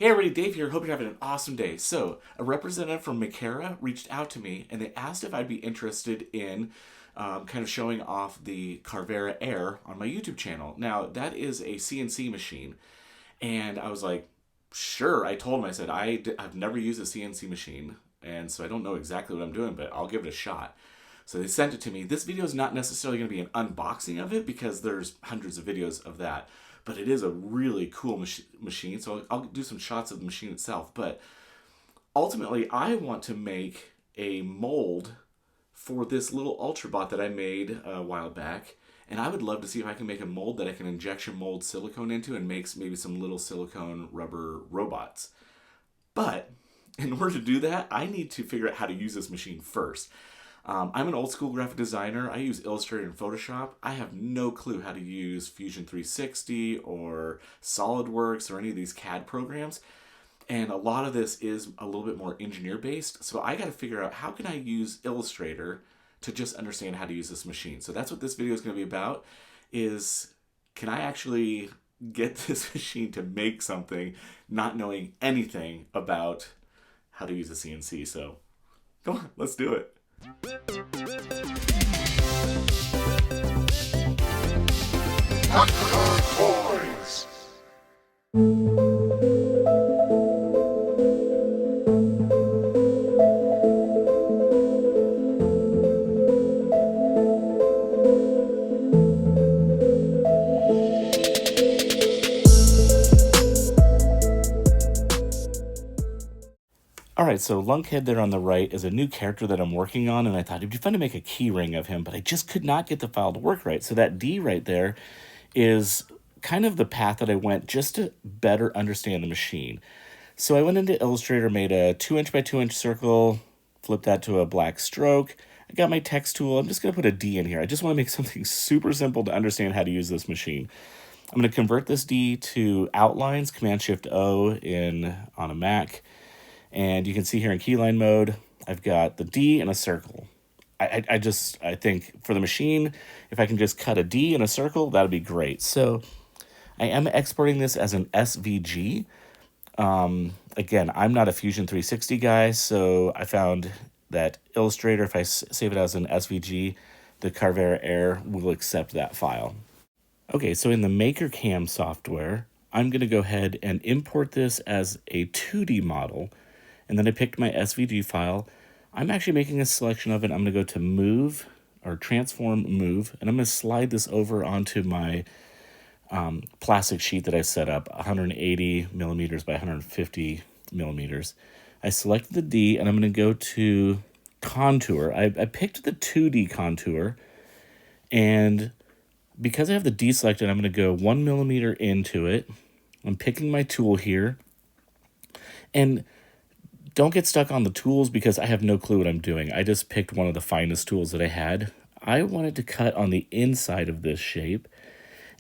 Hey everybody, Dave here. Hope you're having an awesome day. So, a representative from Makera reached out to me and they asked if I'd be interested in kind of showing off the Carvera Air on my YouTube channel. Now, that is a CNC machine. And I was like, sure. I told him, I said, I've never used a CNC machine. And so I don't know exactly what I'm doing, but I'll give it a shot. So they sent it to me. This video is not necessarily going to be an unboxing of it because there's hundreds of videos of that. But it is a really cool machine. So I'll do some shots of the machine itself. But ultimately, I want to make a mold for this little Ultrabot that I made a while back. And I would love to see if I can make a mold that I can injection mold silicone into and makes maybe some little silicone rubber robots. But in order to do that, I need to figure out how to use this machine first. I'm an old school graphic designer. I use Illustrator and Photoshop. I have no clue how to use Fusion 360 or SolidWorks or any of these CAD programs. And a lot of this is a little bit more engineer based. So I got to figure out how can I use Illustrator to just understand how to use this machine. So that's what this video is going to be about, is can I actually get this machine to make something not knowing anything about how to use a CNC. So come on, let's do it. Toys. All right, so Lunkhead there on the right is a new character that I'm working on, and I thought it'd be fun to make a key ring of him, but I just could not get the file to work right. So that D right there is kind of the path that I went just to better understand the machine. So I went into Illustrator, made a 2" by 2" circle, flipped that to a black stroke. I got my text tool. I'm just going to put a D in here. I just want to make something super simple to understand how to use this machine. I'm going to convert this D to outlines, Command-Shift-O on a Mac. And you can see here in keyline mode, I've got the D and a circle. I think for the machine, if I can just cut a D in a circle, that'd be great. So I am exporting this as an SVG. Again, I'm not a Fusion 360 guy, so I found that Illustrator, if I save it as an SVG, the Carvera Air will accept that file. Okay, so in the Maker Cam software, I'm going to go ahead and import this as a 2D model. And then I picked my SVG file. I'm actually making a selection of it. I'm going to go to Move, or Transform Move, and I'm going to slide this over onto my plastic sheet that I set up, 180 millimeters by 150 millimeters. I selected the D, and I'm going to go to Contour. I picked the 2D contour, and because I have the D selected, I'm going to go 1 millimeter into it. I'm picking my tool here, and don't get stuck on the tools because I have no clue what I'm doing. I just picked one of the finest tools that I had. I wanted to cut on the inside of this shape.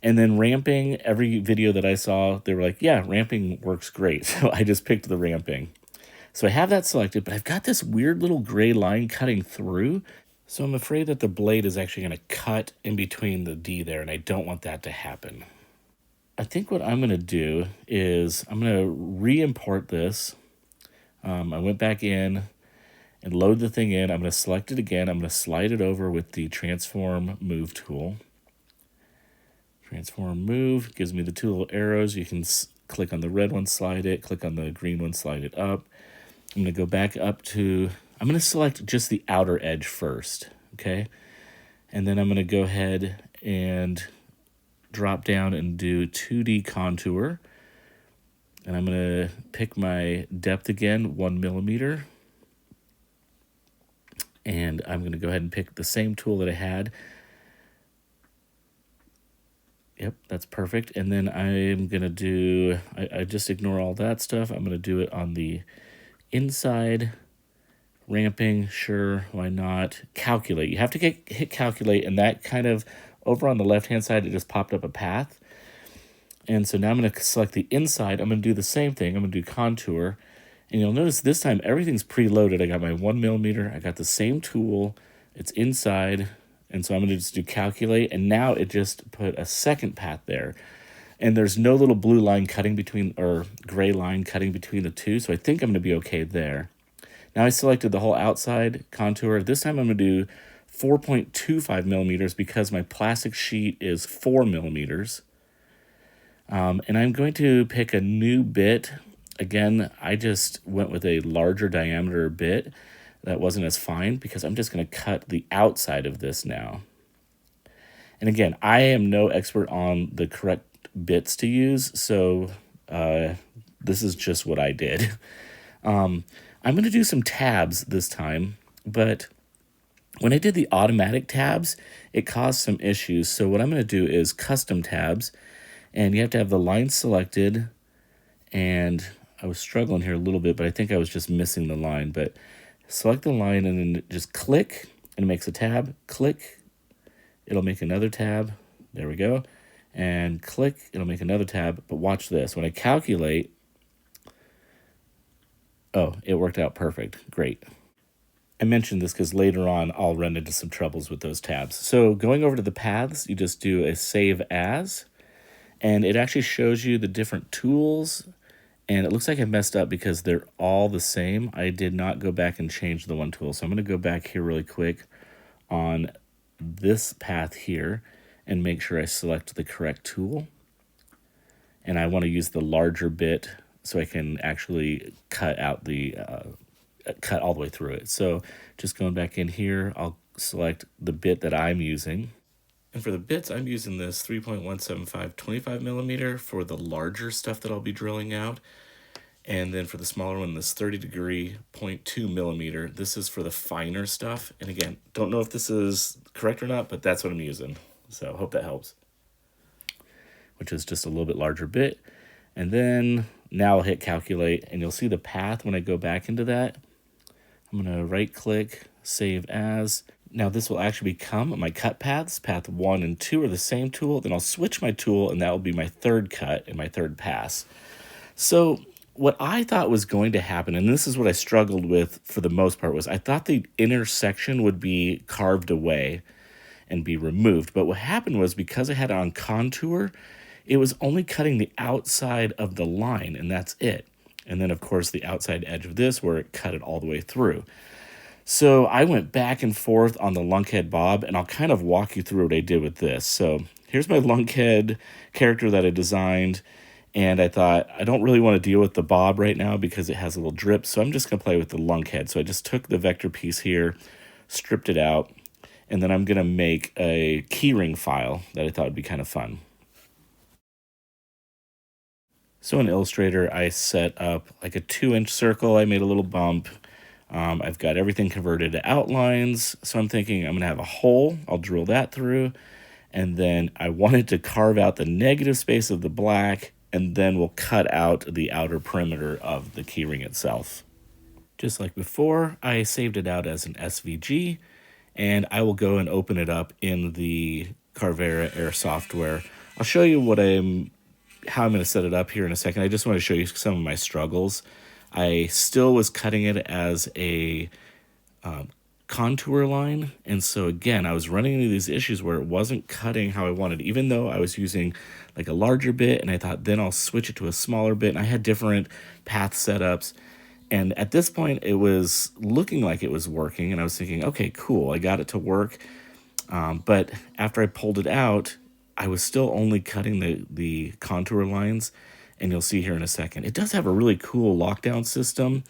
And then ramping, every video that I saw, they were like, yeah, ramping works great. So I just picked the ramping. So I have that selected, but I've got this weird little gray line cutting through. So I'm afraid that the blade is actually going to cut in between the D there, and I don't want that to happen. I think what I'm going to do is I'm going to re-import this. I went back in and load the thing in. I'm going to select it again. I'm going to slide it over with the Transform Move tool. Transform Move gives me the two little arrows. You can click on the red one, slide it. Click on the green one, slide it up. I'm going to go back up to, I'm going to select just the outer edge first, okay? And then I'm going to go ahead and drop down and do 2D contour. And I'm going to pick my depth again, 1 millimeter. And I'm going to go ahead and pick the same tool that I had. Yep, that's perfect. And then I'm going to do, I just ignore all that stuff. I'm going to do it on the inside. Ramping, sure, why not? Calculate. You have to hit calculate, and that kind of, over on the left-hand side, it just popped up a path. And so now I'm going to select the inside. I'm going to do the same thing. I'm going to do contour. And you'll notice this time everything's preloaded. I got my 1 millimeter. I got the same tool. It's inside. And so I'm going to just do calculate. And now it just put a second path there. And there's no little blue line cutting between, or gray line cutting between the two, so I think I'm going to be okay there. Now I selected the whole outside contour. This time I'm going to do 4.25 millimeters because my plastic sheet is 4 millimeters. And I'm going to pick a new bit. Again, I just went with a larger diameter bit that wasn't as fine because I'm just going to cut the outside of this now. And again, I am no expert on the correct bits to use, so this is just what I did. I'm going to do some tabs this time, but when I did the automatic tabs, it caused some issues. So what I'm going to do is custom tabs, and you have to have the line selected, and I was struggling here a little bit, but I think I was just missing the line. But select the line and then just click, and it makes a tab. Click, it'll make another tab. There we go. And click, it'll make another tab. But watch this. When I calculate, oh, it worked out perfect. Great. I mentioned this because later on I'll run into some troubles with those tabs. So going over to the paths, you just do a save as, and it actually shows you the different tools. And it looks like I messed up because they're all the same. I did not go back and change the one tool. So I'm going to go back here really quick on this path here and make sure I select the correct tool. And I want to use the larger bit so I can actually cut out the cut all the way through it. So just going back in here, I'll select the bit that I'm using. And for the bits, I'm using this 3.175 25 millimeter for the larger stuff that I'll be drilling out. And then for the smaller one, this 30-degree 0.2 millimeter. This is for the finer stuff. And again, don't know if this is correct or not, but that's what I'm using. So hope that helps. Which is just a little bit larger bit. And then now I'll hit calculate, and you'll see the path when I go back into that. I'm going to right click, save as. Now this will actually become my cut paths. Path 1 and 2 are the same tool. Then I'll switch my tool, and that will be my third cut and my third pass. So what I thought was going to happen, and this is what I struggled with for the most part, was I thought the intersection would be carved away and be removed. But what happened was, because I had it on contour, it was only cutting the outside of the line, and that's it. And then, of course, the outside edge of this where it cut it all the way through. So I went back and forth on the lunkhead bob, and I'll kind of walk you through what I did with this. So here's my lunkhead character that I designed, and I thought I don't really want to deal with the bob right now because it has a little drip, so I'm just going to play with the lunkhead. So I just took the vector piece here, stripped it out, and then I'm going to make a keyring file that I thought would be kind of fun. So in Illustrator, I set up like a 2-inch circle. I made a little bump. I've got everything converted to outlines. So I'm thinking I'm going to have a hole. I'll drill that through. And then I wanted to carve out the negative space of the black, and then we'll cut out the outer perimeter of the keyring itself. Just like before, I saved it out as an SVG, and I will go and open it up in the Carvera Air software. I'll show you how I'm going to set it up here in a second. I just want to show you some of my struggles. I still was cutting it as a contour line, and so again, I was running into these issues where it wasn't cutting how I wanted, even though I was using like a larger bit, and I thought then I'll switch it to a smaller bit, and I had different path setups. And at this point, it was looking like it was working, and I was thinking, okay, cool, I got it to work. But after I pulled it out, I was still only cutting the contour lines, and you'll see here in a second. It does have a really cool lockdown system,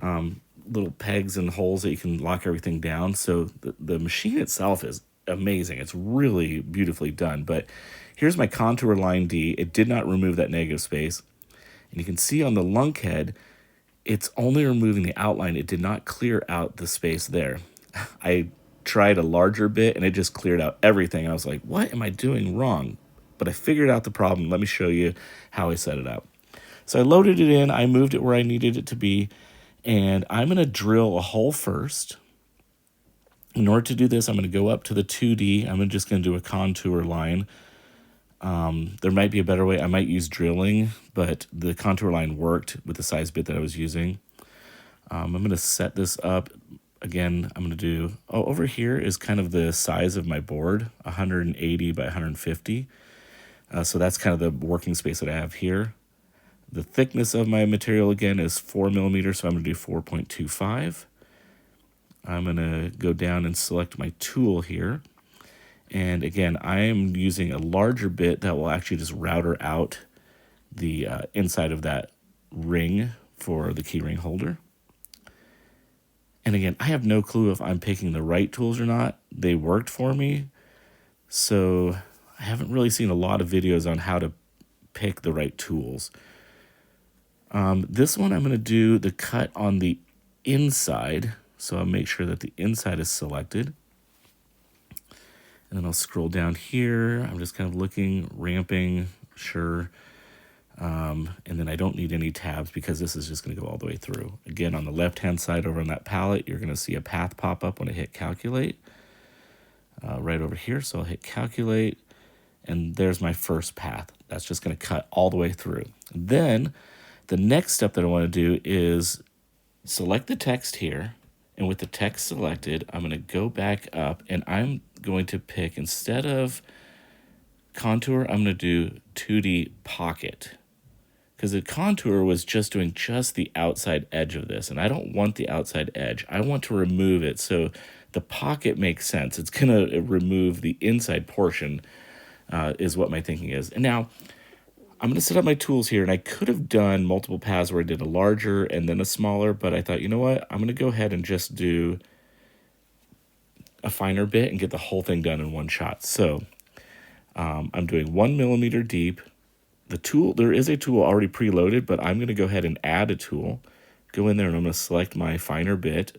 little pegs and holes that you can lock everything down. So the machine itself is amazing. It's really beautifully done. But here's my contour line D. It did not remove that negative space. And you can see on the lunkhead, it's only removing the outline. It did not clear out the space there. I tried a larger bit, and it just cleared out everything. I was like, what am I doing wrong? But I figured out the problem. Let me show you how I set it up. So I loaded it in. I moved it where I needed it to be. And I'm going to drill a hole first. In order to do this, I'm going to go up to the 2D. I'm just going to do a contour line. There might be a better way. I might use drilling, but the contour line worked with the size bit that I was using. I'm going to set this up. Again, I'm going to do, over here is kind of the size of my board, 180 by 150. So that's kind of the working space that I have here. The thickness of my material, again, is 4 millimeters, so I'm going to do 4.25. I'm going to go down and select my tool here. And again, I am using a larger bit that will actually just router out the inside of that ring for the key ring holder. And again, I have no clue if I'm picking the right tools or not. They worked for me, so I haven't really seen a lot of videos on how to pick the right tools. This one I'm going to do the cut on the inside, so I'll make sure that the inside is selected. And then I'll scroll down here. I'm just kind of looking, ramping, sure. And then I don't need any tabs because this is just going to go all the way through. Again, on the left-hand side over on that palette, you're going to see a path pop up when I hit calculate. Right over here, so I'll hit calculate. And there's my first path. That's just going to cut all the way through. Then the next step that I want to do is select the text here. And with the text selected, I'm going to go back up and I'm going to pick, instead of contour, I'm going to do 2D pocket. Because the contour was just doing just the outside edge of this. And I don't want the outside edge. I want to remove it. So the pocket makes sense. It's going to remove the inside portion, is what my thinking is. And now I'm going to set up my tools here, and I could have done multiple paths where I did a larger and then a smaller, but I thought, you know what? I'm going to go ahead and just do a finer bit and get the whole thing done in one shot. So I'm doing 1 millimeter deep. The tool, there is a tool already preloaded, but I'm going to go ahead and add a tool. Go in there and I'm going to select my finer bit.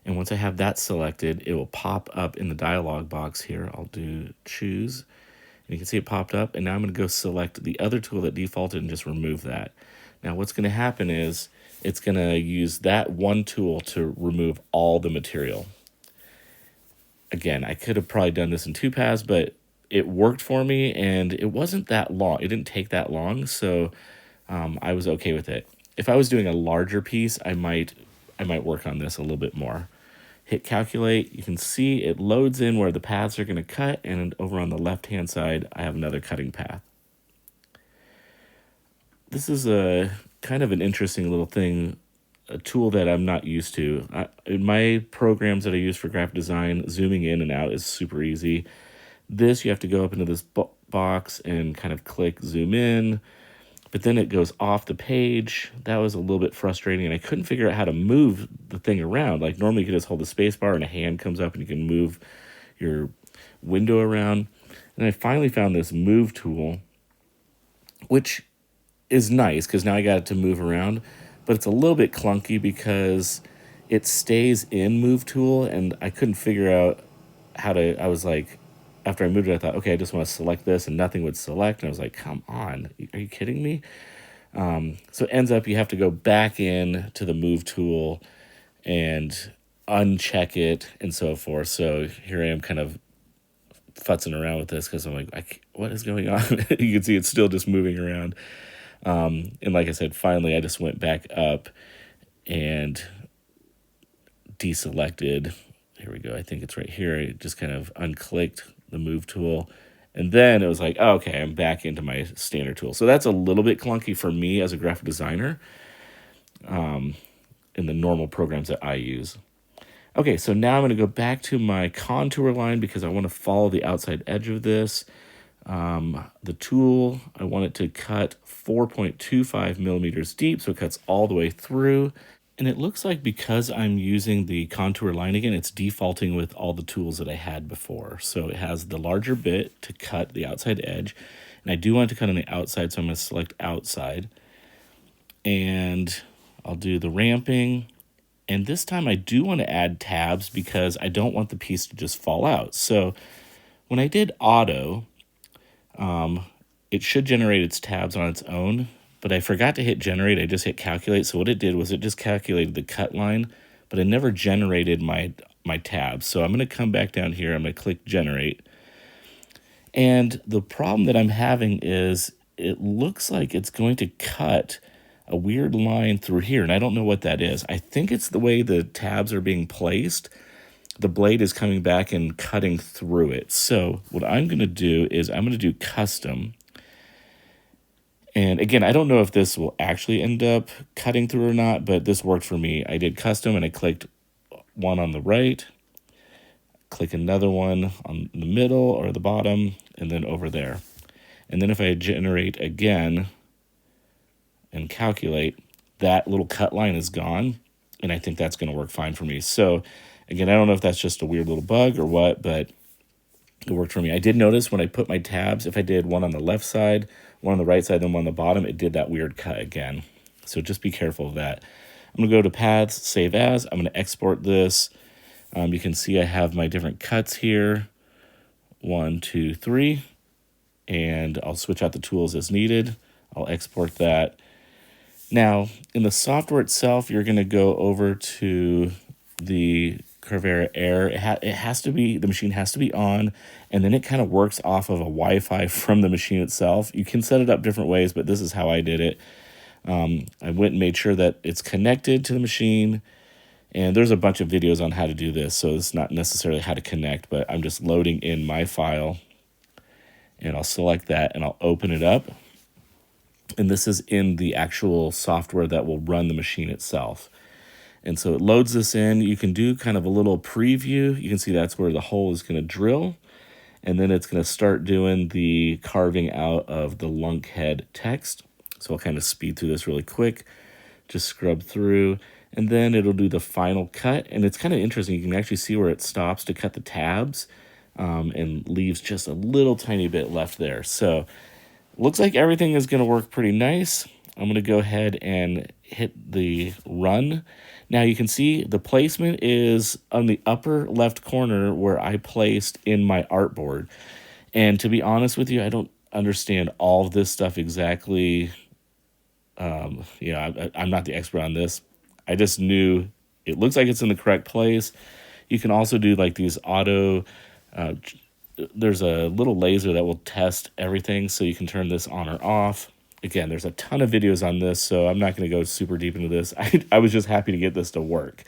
And once I have that selected, it will pop up in the dialog box here. I'll do choose. And you can see it popped up. And now I'm going to go select the other tool that defaulted and just remove that. Now what's going to happen is it's going to use that one tool to remove all the material. Again, I could have probably done this in 2 paths, but it worked for me and it wasn't that long. It didn't take that long, so I was okay with it. If I was doing a larger piece, I might work on this a little bit more. Hit calculate. You can see it loads in where the paths are going to cut, and over on the left-hand side, I have another cutting path. This is a kind of an interesting little thing, a tool that I'm not used to. In my programs that I use for graphic design, zooming in and out is super easy. This, you have to go up into this box and kind of click zoom in, but then it goes off the page. That was a little bit frustrating, and I couldn't figure out how to move the thing around. Like normally you could just hold the space bar and a hand comes up and you can move your window around. And I finally found this move tool, which is nice because now I got it to move around, but it's a little bit clunky because it stays in move tool, and I couldn't figure out how to, I was like, after I moved it, I thought, okay, I just want to select this, and nothing would select. And I was like, come on, are you kidding me? So it ends up you have to go back in to the move tool and uncheck it and so forth. So here I am kind of futzing around with this because I'm like, what is going on? You can see it's still just moving around. And like I said, finally, I just went back up and deselected. Here we go. I think it's right here. I just kind of unclicked the move tool. And then it was like, oh, okay, I'm back into my standard tool. So that's a little bit clunky for me as a graphic designer in the normal programs that I use. Okay, so now I'm going to go back to my contour line because I want to follow the outside edge of this. The tool, I want it to cut 4.25 millimeters deep, so it cuts all the way through. And it looks like because I'm using the contour line again, it's defaulting with all the tools that I had before. So it has the larger bit to cut the outside edge. And I do want it to cut on the outside, so I'm going to select outside. And I'll do the ramping. And this time I do want to add tabs because I don't want the piece to just fall out. So when I did auto, it should generate its tabs on its own. But I forgot to hit generate. I just hit calculate. So what it did was it just calculated the cut line, but it never generated my tabs. So I'm going to come back down here. I'm going to click generate. And the problem that I'm having is it looks like it's going to cut a weird line through here. And I don't know what that is. I think it's the way the tabs are being placed. the blade is coming back and cutting through it. So what I'm going to do is I'm going to do custom. And again, I don't know if this will actually end up cutting through or not, but this worked for me. I did custom and I clicked one on the right, click another one on the middle or the bottom, and then over there. And then if I generate again and calculate, that little cut line is gone. And I think that's going to work fine for me. So again, I don't know if that's just a weird little bug or what, but it worked for me. I did notice when I put my tabs, if I did one on the left side, one on the right side, then one on the bottom, it did that weird cut again. So just be careful of that. I'm going to go to Paths, Save As. I'm going to export this. You can see I have my different cuts here. 1, 2, 3. And I'll switch out the tools as needed. I'll export that. Now, in the software itself, you're going to go over to the Carvera Air. It has to be, the machine has to be on, and then it kind of works off of a Wi-Fi from the machine itself. You can set it up different ways, but this is how I did it. I went and made sure that it's connected to the machine, and there's a bunch of videos on how to do this, so it's not necessarily how to connect, but I'm just loading in my file, and I'll select that, and I'll open it up. And this is in the actual software that will run the machine itself. And so it loads this in. You can do kind of a little preview. You can see that's where the hole is going to drill. And then it's going to start doing the carving out of the lunkhead text. So I'll kind of speed through this really quick. Just scrub through. And then it'll do the final cut. And it's kind of interesting. You can actually see where it stops to cut the tabs and leaves just a little tiny bit left there. So looks like everything is going to work pretty nice. I'm going to go ahead and hit the run. Now you can see the placement is on the upper left corner where I placed in my artboard. And to be honest with you, I don't understand all of this stuff exactly. I'm not the expert on this. I just knew it looks like it's in the correct place. You can also do like these auto there's a little laser that will test everything, so you can turn this on or off. Again, there's a ton of videos on this, so I'm not going to go super deep into this. I was just happy to get this to work.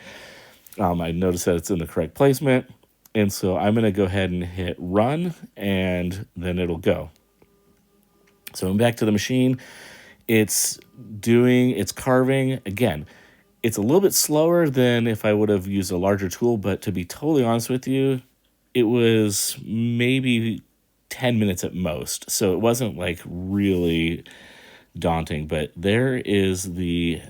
I noticed that it's in the correct placement, and so I'm going to go ahead and hit run, and then it'll go. So I'm back to the machine. It's carving. Again, it's a little bit slower than if I would have used a larger tool, but to be totally honest with you, it was maybe 10 minutes at most. So it wasn't like really daunting, but there is the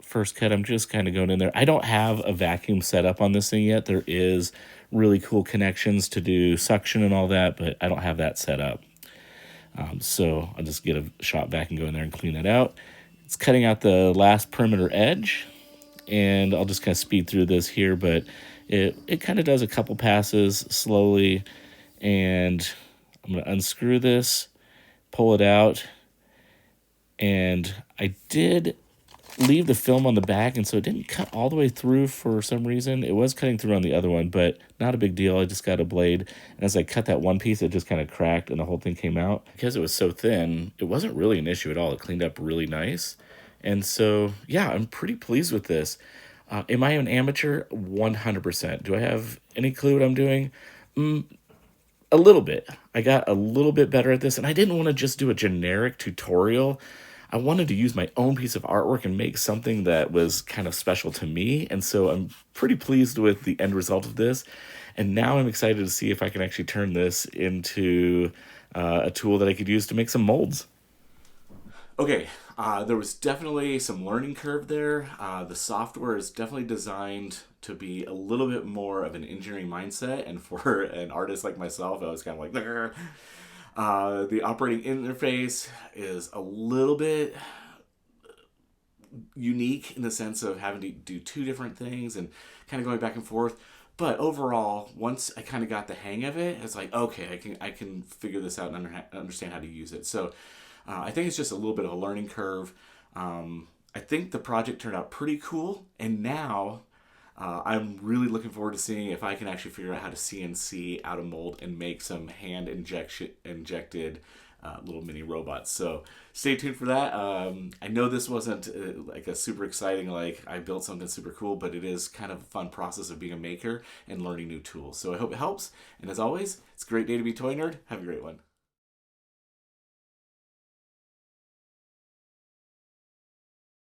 first cut. I'm just kind of going in there. I don't have a vacuum set up on this thing yet. There is really cool connections to do suction and all that, but I don't have that set up. So I'll just get a shot back and go in there and clean that out. It's cutting out the last perimeter edge, and I'll just kind of speed through this here, but it kind of does a couple passes slowly, and I'm going to unscrew this, pull it out, and I did leave the film on the back, and so it didn't cut all the way through for some reason. It was cutting through on the other one, but not a big deal. I just got a blade, and as I cut that one piece, it just kind of cracked, and the whole thing came out. Because it was so thin, it wasn't really an issue at all. It cleaned up really nice, and so, yeah, I'm pretty pleased with this. Am I an amateur? 100%. Do I have any clue what I'm doing? A little bit. I got a little bit better at this, and I didn't want to just do a generic tutorial. I wanted to use my own piece of artwork and make something that was kind of special to me, and so I'm pretty pleased with the end result of this. And now I'm excited to see if I can actually turn this into a tool that I could use to make some molds. Okay, there was definitely some learning curve there. The software is definitely designed to be a little bit more of an engineering mindset, and for an artist like myself, I was kind of like, the operating interface is a little bit unique in the sense of having to do two different things and kind of going back and forth. But overall, once I kind of got the hang of it, it's like, okay, I can figure this out and understand how to use it. So I think it's just a little bit of a learning curve. I think the project turned out pretty cool, and now I'm really looking forward to seeing if I can actually figure out how to CNC out a mold and make some hand injected little mini robots. So stay tuned for that. I know this wasn't like a super exciting, like I built something super cool, but it is kind of a fun process of being a maker and learning new tools. So I hope it helps. And as always, it's a great day to be a toy nerd. Have a great one.